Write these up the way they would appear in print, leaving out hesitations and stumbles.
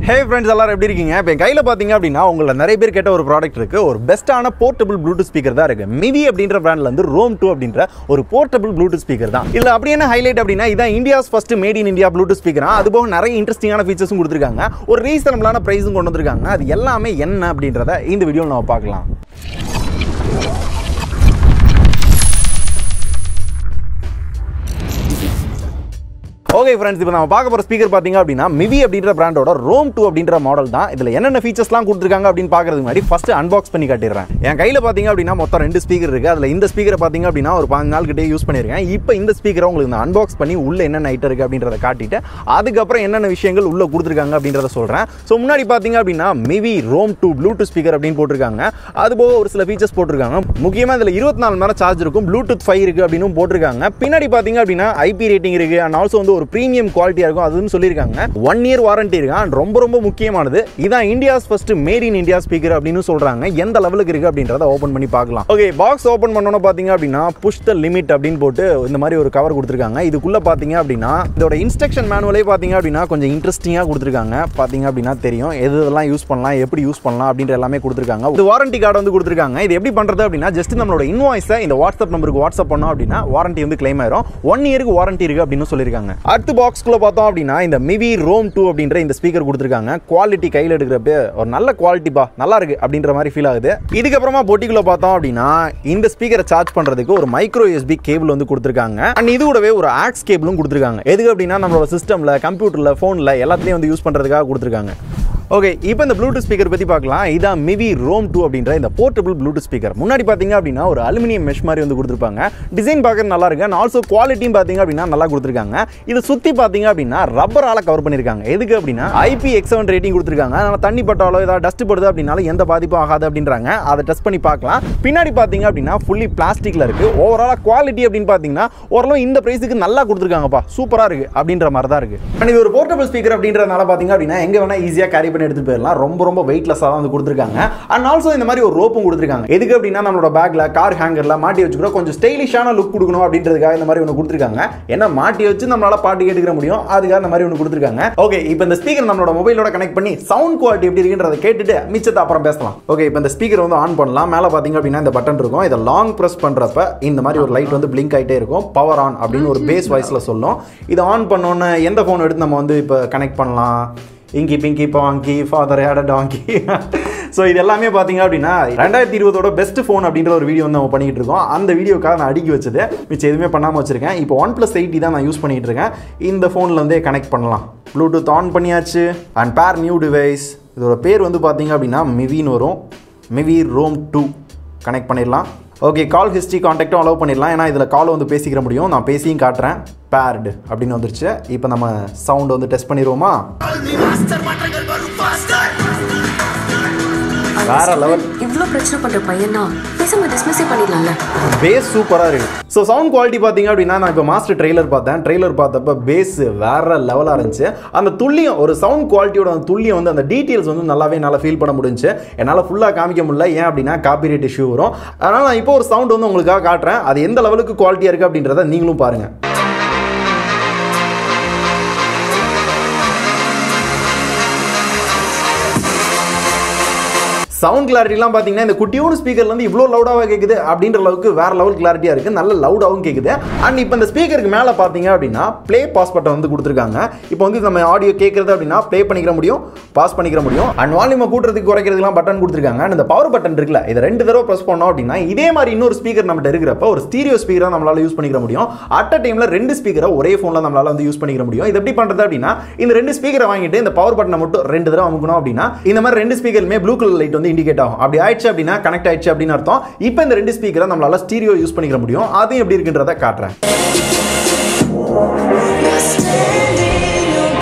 Hey friends, எல்லாரும் எப்படி இருக்கீங்க? இப்போ கையில பாத்தீங்க அப்படினா உங்கள நிறைய பேர் கேட்ட ஒரு ப்ராடக்ட் இருக்கு. ஒரு பெஸ்டான போர்ட்டபிள் ப்ளூடூத் ஸ்பீக்கர் தான் இருக்கு. MIVI அப்படிங்கற பிராண்ட்ல இருந்து Roam 2 அப்படிங்கற ஒரு போர்ட்டபிள் ப்ளூடூத் ஸ்பீக்கர் தான். இல்ல அப்படி என்ன ஹைலைட் அப்படினா இதான் India's first made in India Bluetooth ஸ்பீக்கரா. அதுபோக நிறைய இன்ட்ரஸ்டிங்கான ஃபீச்சர்ஸும் கொடுத்திருக்காங்க. ஒரு ரீசனபிளான பிரைஸும் கொண்டு வந்திருக்காங்க. அது எல்லாமே என்ன அப்படிங்கறத இந்த வீடியோல நாம பார்க்கலாம். Okay friends, இப்போ நாம பார்க்க போற ஸ்பீக்கர் பாத்தீங்க அப்படினா MIVI அப்படிங்கற பிராண்டோட Roam 2 அப்படிங்கற மாடல் தான். இதுல என்னென்ன ஃபீச்சர்ஸ்லாம் கொடுத்திருக்காங்க அப்படினு பார்க்கிறதுக்கு முன்னாடி ஃபர்ஸ்ட் அன்பாக்ஸ் பண்ணி காட்டிறேன். என் கையில பாத்தீங்க அப்படினா மொத்தம் 2 ஸ்பீக்கர் இருக்கு. அதுல இந்த ஸ்பீக்கரை பாத்தீங்க அப்படினா ஒரு 15 நாள் கிட்ட யூஸ் பண்ணிருக்கேன். இப்போ இந்த ஸ்பீக்கரை உங்களுக்கு நான் அன்பாக்ஸ் பண்ணி உள்ள என்னென்ன ஐட்டம் இருக்கு அப்படிங்கறத காட்டிட்டு அதுக்கு அப்புறம் என்னென்ன விஷயங்கள் உள்ள கொடுத்திருக்காங்க அப்படிங்கறத சொல்றேன். சோ முன்னாடி பாத்தீங்க அப்படினா MIVI Roam 2 ப்ளூடூத் ஸ்பீக்கர் அப்படினு போட்டுருக்காங்க. அதுபோக ஒரு சில ஃபீச்சர்ஸ் போட்டுருக்காங்க. முக்கியமா இதுல 24 மணி நேரம் சார்ஜ் இருக்கும். Bluetooth 5 இருக்கு அப்படினு போட்டுருக்காங்க. பின்னாடி பாத்தீங்க அப்படினா IP ரேட்டிங் இருக்கு. and also வந்து ஒரு பிரீமியம் குவாலிட்டி இருக்கும் அதுன்னு சொல்லிருக்காங்க. 1 year வாரண்டி இருக்கு. and ரொம்ப முக்கியமானது இதான் India's first made in India speaker அப்படினு சொல்றாங்க. எந்த லெவலுக்கு இருக்கு அப்படின்றத ஓபன் பண்ணி பார்க்கலாம். ஓகே, பாக்ஸ் ஓபன் பண்ணனும் பாத்தீங்க அப்படினா புஷ் தி லிமிட் அப்படினு போட்டு இந்த மாதிரி ஒரு கவர் கொடுத்திருக்காங்க. இதுக்குள்ள பாத்தீங்க அப்படினா இதோட இன்ஸ்ட்ரக்ஷன் மேனுவலே பாத்தீங்க அப்படினா கொஞ்சம் இன்ட்ரஸ்டிங்கா கொடுத்திருக்காங்க. பாத்தீங்க அப்படினா தெரியும் எதெல்லாம் யூஸ் பண்ணலாம், எப்படி யூஸ் பண்ணலாம் அப்படின்ற எல்லாமே கொடுத்திருக்காங்க. இது வாரண்டி கார்டு வந்து கொடுத்திருக்காங்க. இது எப்படி பண்றது அப்படினா ஜஸ்ட் நம்மளோட இன்வாய்ஸை இந்த வாட்ஸ்அப் நம்பருக்கு வாட்ஸ்அப் பண்ணோம் அப்படினா வாரண்டி வந்து கிளைம் ஆயிரும். 1 இயருக்கு வாரண்டி இருக்கு அப்படினு சொல்லிருக்காங்க. அடுத்த பாக்ஸ்க்குள்ள பார்த்தோம் அப்படினா இந்த MIVI Roam 2 அப்படிங்கற இந்த ஸ்பீக்கர் கொடுத்திருக்காங்க. குவாலிட்டி கையில எடுக்கிறப்ப ஒரு நல்ல குவாலிட்டி பா, நல்லா இருக்கு அப்படின்ற மாதிரி ஃபீல் ஆகுது. இதுக்கு அப்புறமா பொட்டிக்குள்ள பார்த்தோம் அப்படினா இந்த ஸ்பீக்கரை சார்ஜ் பண்றதுக்கு ஒரு மைக்ரோ USB கேபிள் வந்து கொடுத்திருக்காங்க. and இது கூடவே ஒரு ஆக்ஸ் கேபிளும் கொடுத்திருக்காங்க. எதுக்கு அப்படினா நம்மளோட சிஸ்டம்ல, கம்ப்யூட்டர்ல, போன்ல எல்லாத்துலயும் வந்து யூஸ் பண்றதுக்காக கொடுத்திருக்காங்க. ஓகே, இப்போ இந்த ப்ளூடூத் ஸ்பீக்கர் பத்தி பார்க்கலாம். இதான் MIVI Roam 2 அப்படின்ற இந்த போர்ட்டபிள் ப்ளூடூத் ஸ்பீக்கர். முன்னாடி பாத்தீங்க அப்படினா ஒரு அலுமினியம் மெஷ் மாதிரி வந்து கொடுத்திருப்பாங்க. டிசைன் பார்க்க நல்லா இருக்கு. and also குவாலிட்டியும் பாத்தீங்க அப்படினா நல்லா கொடுத்திருக்காங்க. இது சுத்தி பாத்தீங்க அப்படினா ரப்பரால கவர் பண்ணிருக்காங்க. எதுக்கு அப்படினா IPX7 ரேட்டிங் கொடுத்திருக்காங்க. அதனால தண்ணி பட்டாலோ ஏதாவது டஸ்ட் படுது அப்படினால எந்த பாதிப்பும் ஆகாது அப்படின்றாங்க. அதை டெஸ்ட் பண்ணி பார்க்கலாம். பின்னாடி பாத்தீங்க அப்படினா ஃபுல்லி பிளாஸ்டிக்ல இருக்கு. ஓவராலா குவாலிட்டி அப்படின்னு பாத்தீங்கன்னா ஓரளவு இந்த பிரைஸுக்கு நல்லா கொடுத்திருக்காங்கப்பா, சூப்பரா இருக்கு அப்படின்ற மாதிரி தான் இருக்கு. and இது ஒரு போர்ட்டபிள் ஸ்பீக்கர் அப்படின்றதுனால பாத்தீங்க அப்படினா எங்க வேணா ஈஸியா கேரி எடுத்து போயிடலாம். ரொம்ப வெயிட்லெஸ்ஸா தான் வந்து கொடுத்திருக்காங்க. and also இந்த மாதிரி ஒரு ரோப்பும் கொடுத்திருக்காங்க. எதுக்கு அப்படினா நம்மளோட பேக்ல, கார் ஹேங்கர்ல மாட்டி வச்சுக்கிற கொஞ்சம் ஸ்டைலிஷான லுக் கொடுக்கணும் அப்படின்றதுக்காக இந்த மாதிரி ஒன்னு கொடுத்திருக்காங்க. ஏன்னா மாட்டி வச்சு நம்மளால பாட்டு கேட்டுக்கிற முடியும், அதுக்காக இந்த மாதிரி ஒன்னு கொடுத்திருக்காங்க. ஓகே, இப்போ இந்த ஸ்பீக்கர் நம்மளோட மொபைலோட கனெக்ட் பண்ணி சவுண்ட் குவாலிட்டி எப்படி இருக்குன்றதை கேட்டுட்டு மிச்சத்தை அப்புறம் பேசலாம். ஓகே, இப்போ இந்த ஸ்பீக்கர் வந்து ஆன் பண்ணலாம். மேல பாத்தீங்க அப்படினா இந்த பட்டன் இருக்கும். இதை லாங் பிரஸ் பண்றப்ப இந்த மாதிரி ஒரு லைட் வந்து பிளிங்க் ஆயிட்டே இருக்கும். பவர் ஆன் அப்படின்னு ஒரு பேஸ் வாய்ஸ்ல சொல்லும். இதை ஆன் பண்ணோன்னு எந்த போன் எடுத்து நம்ம வந்து இப்போ கனெக்ட் பண்ணலாம். Inky pinky ponky father had a donkey. So இது எல்லாமே பார்த்தீங்க அப்படின்னா 2020 பெஸ்ட் ஃபோன் அப்படின்ற ஒரு வீடியோ வந்து நம்ம பண்ணிக்கிட்டு இருக்கோம். அந்த வீடியோக்காக நான் அடுக்கி வச்சது, மிச்சம் எதுவுமே பண்ணாமல் வச்சிருக்கேன். இப்போ OnePlus 8 தான் நான் யூஸ் பண்ணிட்டு இருக்கேன். இந்த ஃபோனில் வந்து கனெக்ட் பண்ணலாம். ப்ளூடூத் ஆன் பண்ணியாச்சு. அண்ட் பேர் நியூ டிவைஸ். இதோட பேர் வந்து பார்த்தீங்க அப்படின்னா MIVIன்னு வரும். MIVI Roam 2 கனெக்ட் பண்ணிடலாம். ஓகே, கால் ஹிஸ்ட்ரி கான்டாக்டும் அலோவ் பண்ணிடலாம். ஏன்னா இதில் கால் வந்து பேசிக்கிற முடியும். நான் பேசியும் காட்டுறேன். பேர்டு அப்படின்னு வந்துருச்சு. இப்போ நம்ம சவுண்ட் வந்து டெஸ்ட் பண்ணிடுவோமா? வேற லெவல். இவ்ளோ பிரச்சனை பண்ற பையனா பேசாம டிஸ்மிஸ் பண்ணிடலாம்ல. பேஸ் சூப்பரா இருக்கு. சோ சவுண்ட் குவாலிட்டி பாத்தீங்க அப்படினா நான் இப்ப மாஸ்டர் ட்ரெய்லர் பார்த்தேன். ட்ரெய்லர் பார்த்தப்ப பேஸ் வேற லெவலா இருந்துச்சு. அந்த துல்லியம், ஒரு சவுண்ட் குவாலிட்டியோட அந்த துல்லியம் வந்து அந்த டீடைல்ஸ் வந்து நல்லாவே நல்லா ஃபீல் பண்ண முடிஞ்சுச்சு. என்னால ஃபுல்லா காமிக்க முடியல. ஏன் அப்படினா காப்பிரைட் இஷ்யூ வரும். அதனால நான் இப்போ ஒரு சவுண்ட் வந்து உங்களுக்காக காட்டுறேன். அது எந்த லெவலுக்கு குவாலிட்டியா இருக்கு அப்படின்றத நீங்களும் பாருங்க. சவுண்ட் கிளாரிட்டிலாம் பார்த்தீங்கன்னா இந்த குட்டியோட ஸ்பீக்கர்ல இருந்து இவ்வளோ லவுடாக கேட்குது அப்படின்ற அளவுக்கு வேற லெவல் கிளாரிட்டியா இருக்கு. நல்ல லவுடாகவும் கேட்குது. அண்ட் இப்போ இந்த ஸ்பீக்கருக்கு மேலே பார்த்தீங்க அப்படின்னா ப்ளே பாஸ் பட்டன் வந்து கொடுத்துருக்காங்க. இப்போ வந்து நம்ம ஆடியோ கேட்கறது அப்படின்னா ப்ளே பண்ணிக்கிற முடியும், பாஸ் பண்ணிக்கிற முடியும். அண்ட் வால்யூமை கூட்டுறதுக்கு குறைக்கிறதுலாம் பட்டன் கொடுத்துருக்காங்க. அண்ட் இந்த பவர் பட்டன் இருக்குல்ல, இதை 2 தடவை ப்ரெஸ் பண்ணோம் அப்படின்னா இதே மாதிரி இன்னொரு ஸ்பீக்கர் நம்மகிட்ட இருக்கிறப்ப ஒரு ஸ்டீரியோ ஸ்பீக்கராக நம்மளால யூஸ் பண்ணிக்கிற முடியும். அட் அ டைம்ல 2 ஸ்பீக்கரை ஒரே ஃபோனில் நம்மளால வந்து யூஸ் பண்ணிக்கிற முடியும். இது எப்படி பண்றது அப்படின்னா இந்த 2 ஸ்பீக்கரை வாங்கிட்டு இந்த பவர் பட்டனை மட்டும் 2 தடவை அமுக்கணும் அப்படின்னா இந்த மாதிரி 2 ஸ்பீக்கருமே ப்ளூ கலர் லைட் வந்து இண்டிகேட் ஆகும். அப்படி ஆயிடுச்சு அப்படின்னா கனெக்ட் ஆயிடுச்சு அப்படின்னு அர்த்தம். இப்போ இந்த 2 ஸ்பீக்கரை நம்மளால ஸ்டீரியோ யூஸ் பண்ணிக்கிற முடியும். அது எப்படி இருக்குன்றத காட்டுறேன்.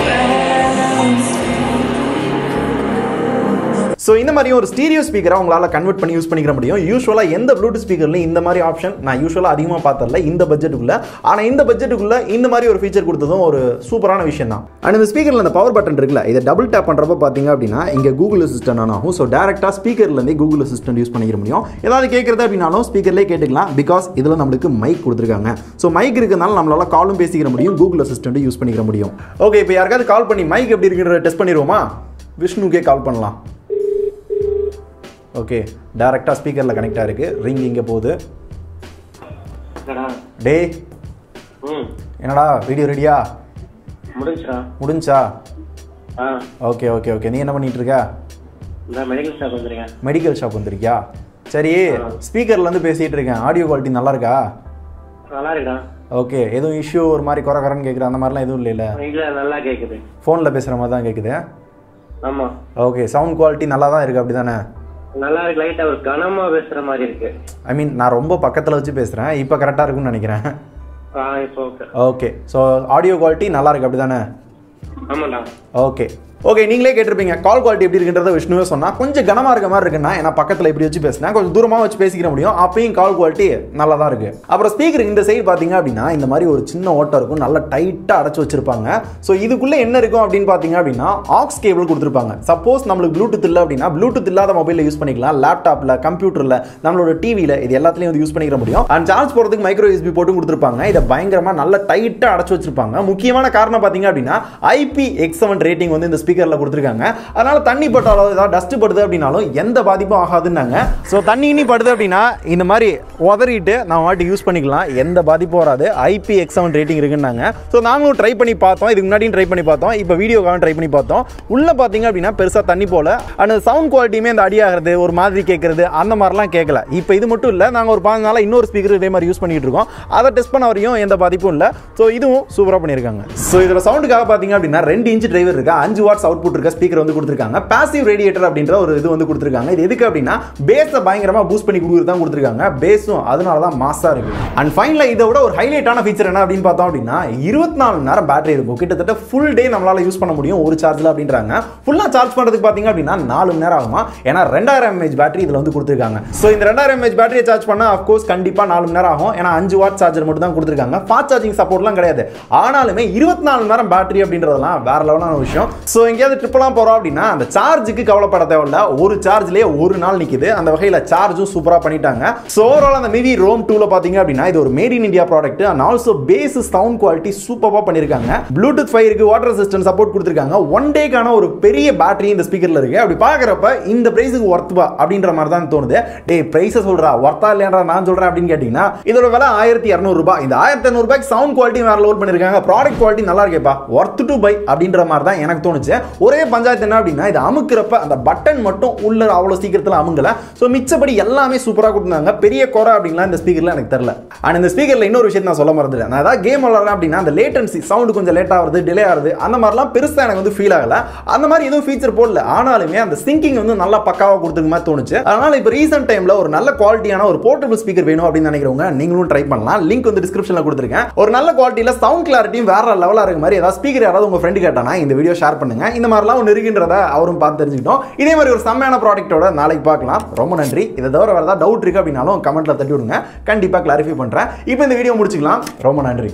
ஸோ இந்த மாதிரி ஒரு ஸ்டீரியோ ஸ்பீக்கரை உங்களால் கன்வெர்ட் பண்ணி யூஸ் பண்ணிக்கிற முடியும். யூஸ்வலாக எந்த ப்ளூடூத் ஸ்பீக்கர்லையும் இந்த மாதிரி ஆப்ஷன் நான் யூஸ்வலாக அதிகமாக பார்த்ததில்ல இந்த பட்ஜெட்டுக்குள்ள. ஆனால் இந்த பட்ஜெட்டுக்குள்ள இந்த மாதிரி ஒரு ஃபீச்சர் கொடுத்ததும் ஒரு சூப்பரான விஷயம் தான். அண்ட் இந்த ஸ்பீக்கரில் இந்த பவர் பட்டன் இருக்குல்ல, இதை டபுள் டேப் பண்ணுறப்ப பார்த்தீங்க அப்படின்னா இங்கே கூகுள் அசிஸ்டன்ட் ஆன் ஆகும். ஸோ டேரெக்டாக ஸ்பீக்கர்லேருந்தே கூகுள் அசிஸ்டன்ட் யூஸ் பண்ணிக்கிற முடியும். ஏதாவது கேட்குறது அப்படின்னாலும் ஸ்பீக்கர்லேயே கேட்டுக்கலாம். பிகாஸ் இதில் நம்மளுக்கு மைக் கொடுத்துருக்காங்க. ஸோ மைக் இருக்கிறதுனால நம்மளால காலும் பேசிக்கிற முடியும், கூகுள் அசிஸ்டன்ட் யூஸ் பண்ணிக்கிற முடியும். ஓகே, இப்போ யாருக்காவது கால் பண்ணி மைக் எப்படி இருக்குன்ற டெஸ்ட் பண்ணிடுவோமா? விஷ்ணுக்கே கால் பண்ணலாம். ஓகே, டைரெக்டாக ஸ்பீக்கரில் கனெக்ட் ஆகிருக்கு. ரிங் இங்கே போகுது. டே என்னடா வீடியோ ரெடியா? முடிஞ்சா? Okay okay okay. நீ என்ன பண்ணிட்டு இருக்க? மெடிக்கல் ஷாப் வந்திருக்கியா? சரி, ஸ்பீக்கர்லேருந்து பேசிகிட்டு இருக்கேன். ஆடியோ குவாலிட்டி நல்லா இருக்கா? நல்லா இருக்கா? ஓகே. எதுவும் இஷ்யூ ஒரு மாதிரி குறைன்னு கேட்குற அந்த மாதிரிலாம் எதுவும் இல்லைல்ல? இல்லை, நல்லா கேட்குது. ஃபோனில் பேசுகிற மாதிரி தான் கேட்குது. ஆமாம். ஓகே, சவுண்ட் குவாலிட்டி நல்லா தான் இருக்குது அப்படி தானே? நல்லா இருக்கு. லைட்டாக ஒரு கனமாக பேசுகிற மாதிரி இருக்கு. ஐ மீன் நான் ரொம்ப பக்கத்தில் வச்சு பேசுகிறேன். இப்போ கரெக்டாக இருக்குன்னு நினைக்கிறேன். இப்போ okay. Okay, so audio quality நல்லா இருக்கு அப்படி தானே? ஆமாண்டா. Okay okay. நீங்களே கேட்டிருப்பீங்க கால் குவாலிட்டி எப்படி இருக்குன்றத விஷ்ணுவே சொன்னா. கொஞ்சம் கனமாக இருக்க மாதிரி இருக்குன்னா, ஏன்னா பக்கத்தில் இப்படி வச்சு பேசினா கொஞ்சம் தூரமாக வச்சு பேசிக்கிற முடியும். அப்பயும் கால் குவாலிட்டி நல்லா தான் இருக்கு. அப்புறம் ஸ்பீக்கர் இந்த சைடு பார்த்தீங்க அப்படின்னா இந்த மாதிரி ஒரு சின்ன ஓட்டம் இருக்கும், நல்லா டைட்டாக அடைச்சு வச்சிருப்பாங்க. ஸோ இதுக்குள்ளே என்ன இருக்கும் அப்படின்னு பார்த்தீங்க அப்படின்னா ஆக்ஸ் கேபிள் கொடுத்துருப்பாங்க. சப்போஸ் நம்மளுக்கு ப்ளூடூத் இல்லை அப்படின்னா ப்ளூடூத் இல்லாத மொபைலில் யூஸ் பண்ணிக்கலாம், லேப்டாப்பில், கம்ப்யூட்டரில், நம்மளோட டிவியில், இது எல்லாத்துலேயும் வந்து யூஸ் பண்ணிக்கிற முடியும். அண்ட் சார்ஜ் போகிறதுக்கு மைக்ரோ யூஎஸ்பி போட்டும் கொடுத்துருப்பாங்க. இதை பயங்கரமாக நல்லா டைட்டாக அடைச்சு வச்சிருப்பாங்க. முக்கியமான காரணம் பார்த்தீங்க அப்படின்னா IPX7 ரேட்டிங் வந்து இந்த ஸ்பீக்கரில் கொடுத்துருக்காங்க. அதனால தண்ணி பட்டாலும் ஏதாவது டஸ்ட் படுது அப்படின்னாலும் எந்த பாதிப்பும் ஆகாதுன்னாங்க. ஸோ தண்ணி இனி படுது அப்படின்னா இந்த மாதிரி உதறிட்டு நம்ம வாட்டி யூஸ் பண்ணிக்கலாம், எந்த பாதிப்பும் வராது. IPX7 ரேட்டிங் இருக்குன்னாங்க. ஸோ நாங்களும் ட்ரை பண்ணி பார்த்தோம், இதுக்கு முன்னாடியும் ட்ரை பண்ணி பார்த்தோம், இப்போ வீடியோக்காக ட்ரை பண்ணி பார்த்தோம். உள்ள பார்த்தீங்க அப்படின்னா பெருசாக தண்ணி போல. அந்த சவுண்ட் குவாலிட்டியுமே இந்த அடியாகிறது, ஒரு மாதிரி கேட்கறது அந்த மாதிரிலாம் கேட்கல. இப்போ இது மட்டும் இல்லை, நாங்கள் ஒரு 5 நாளாக இன்னொரு ஸ்பீக்கர் இதே மாதிரி யூஸ் பண்ணிட்டு இருக்கோம். அதை டெஸ்ட் பண்ண வரையும் எந்த பாதிப்பும் இல்லை. ஸோ இதுவும் சூப்பராக பண்ணியிருக்காங்க. ஸோ இதில் சவுண்டுக்காக பார்த்தீங்க அப்படின்னா 2 இன்ச் டிரைவர் இருக்கு, 5 வாட்ஸ் அவுட்புட் இருக்க ஸ்பீக்கர் வந்து கொடுத்திருக்காங்க. பாசிவ் ரேடியேட்டர் அப்படின்ற ஒரு இது வந்து கொடுத்திருக்காங்க. இது எதுக்கு அப்படின்னா பேஸை பயங்கரமா பூஸ்ட் பண்ணி கொடுக்குறது தான் கொடுத்திருக்காங்க. பேஸும் அதனால தான் மாஸா இருக்கு. அண்ட் ஃபைனலா இதை விட ஒரு ஹைலைட்டான ஃபீச்சர் என்ன அப்படின்னு பார்த்தோம் அப்படின்னா 24 மணி நேரம் பேட்டரி இருக்கும். கிட்டத்தட்ட ஃபுல் டே நம்மளால யூஸ் பண்ண முடியும் ஒரு சார்ஜ்ல அப்படின்றாங்க. ஃபுல்லா சார்ஜ் பண்றதுக்கு பாத்தீங்க அப்படின்னா 4 மணி நேரம் ஆகுமா. ஏன்னா 2000 mAh பேட்டரி இதுல வந்து கொடுத்திருக்காங்க. சோ இந்த 2000 mAh பேட்டரியை சார்ஜ் பண்ணா ஆஃப் கோர்ஸ் கண்டிப்பா 4 மணி நேரம் ஆகும். ஏன்னா 5 வாட் சார்ஜர் மட்டும் தான் கொடுத்திருக்காங்க. ஃபாஸ்ட் சார்ஜிங் சப்போர்ட்லாம் கிடையாது. ஆனாலுமே 24 மணி நேரம் பேட்டரி அப்படின்றதெல்லாம் வேற லெவலான விஷயம். சோ எங்கேயாவது ட்ரிப்லாம் போறோம் அப்படின்னா அந்த சார்ஜுக்கு கவலைப்பட தேவையில்ல, ஒரு சார்ஜ்லயே ஒரு நாள் நிக்குது. அந்த வகையில சார்ஜும் சூப்பரா பண்ணிட்டாங்க. சோ ஓவரால் அந்த MIVI Roam 2ல பாத்தீங்க அப்படின்னா இது ஒரு mat in India product. And also base sound quality சூப்பரா பண்ணிருக்காங்க. ப்ளூடூத் 5 இருக்கு, வாட்டர் ரெசிஸ்டன்ட் சப்போர்ட் கொடுத்திருக்காங்க. 1 டேக்கான ஒரு பெரிய பேட்டரி இந்த ஸ்பீக்கர்ல இருக்கு. அப்படி பாக்குறப்ப இந்த பிரைஸுக்கு ஒர்த்பா அப்படின்ற மாதிரி தான் தோணுது. டேய் பிரைஸ் சொல்றா, ஒர்த்தா இல்லையான்றா நான் சொல்றேன் அப்படின்னு கேட்டீங்கன்னா இதோட விலை 1200 ரூபாய். இந்த 1200 ரூபாய்க்கு சவுண்ட் குவாலிட்டி வேற லெவல் பண்ணிருக்காங்க. ப்ராடக்ட் குவாலிட்டி நல்லா இருக்கேப்பா, ஒர்த் டு பை அப்படின்ற மாதிரி தான் எனக்கு தோணுச்சு. ஒரே பஞ்சாயத்து என்ன அப்படின்னா இது அமுக்குறப்ப அந்த பட்டன் மட்டும் உள்ள அவ்வளவு சீக்கிரத்துல அமுங்கல. சோ மிச்சபடி எல்லாமே சூப்பரா கொடுத்தாங்க. பெரிய குறை அப்படின்லாம் இந்த ஸ்பீக்கர்ல எனக்கு தெரியல. அண்ட் இந்த ஸ்பீக்கர்ல இன்னொரு விஷயம் நான் சொல்ல மறந்துட்டேன். நான் ஏதாவது கேம் விளையாடுறேன் அப்படின்னா அந்த லேட்டன்சி சவுண்ட் கொஞ்சம் லேட் ஆகுது, டிலே ஆகுது, அந்த மாதிரிலாம் பெருசா எனக்கு வந்து ஃபீல் ஆகல. அந்த மாதிரி எதுவும் ஃபீச்சர் போடல. ஆனாலுமே அந்த சிங்கிங் வந்து நல்லா பக்காவா கொடுத்துருக்க மாதிரி தோணுச்சு. அதனால இப்போ ரீசென்ட் டைம்ல ஒரு நல்ல குவாலிட்டியான ஒரு போர்ட்டபிள் ஸ்பீக்கர் வேணும் அப்படின்னு நினைக்கிறவங்க நீங்களும் ட்ரை பண்ணலாம். லிங்க் வந்து டிஸ்கிரிப்ஷன்ல கொடுத்துருக்கேன். ஒரு நல்ல குவாலிட்டியில சவுண்ட் கிளாரிட்டியும் வேற லெவலா இருக்க மாதிரி ஏதாவது ஸ்பீக்கர் யாராவது உங்க ஃப்ரெண்ட் கேட்டானா இந்த வீடியோ ஷேர் பண்ணுங்க. இந்த மாதிரிலாம் ஒன்று இருக்குன்றத அவரும் பார்த்து தெரிஞ்சுக்கிட்டோம். இதே மாதிரி ஒரு செம்மையான ப்ராடக்ட்டோட நாளைக்கு பார்க்கலாம். ரொம்ப நன்றி. இதை தவிர வேற ஏதாவது டவுட் இருக்கு அப்படின்னாலும் கமெண்ட்ல தட்டி விடுங்க, கண்டிப்பா கிளாரிஃபை பண்றேன். இப்போ இந்த வீடியோ முடிச்சுக்கலாம். ரொம்ப நன்றி.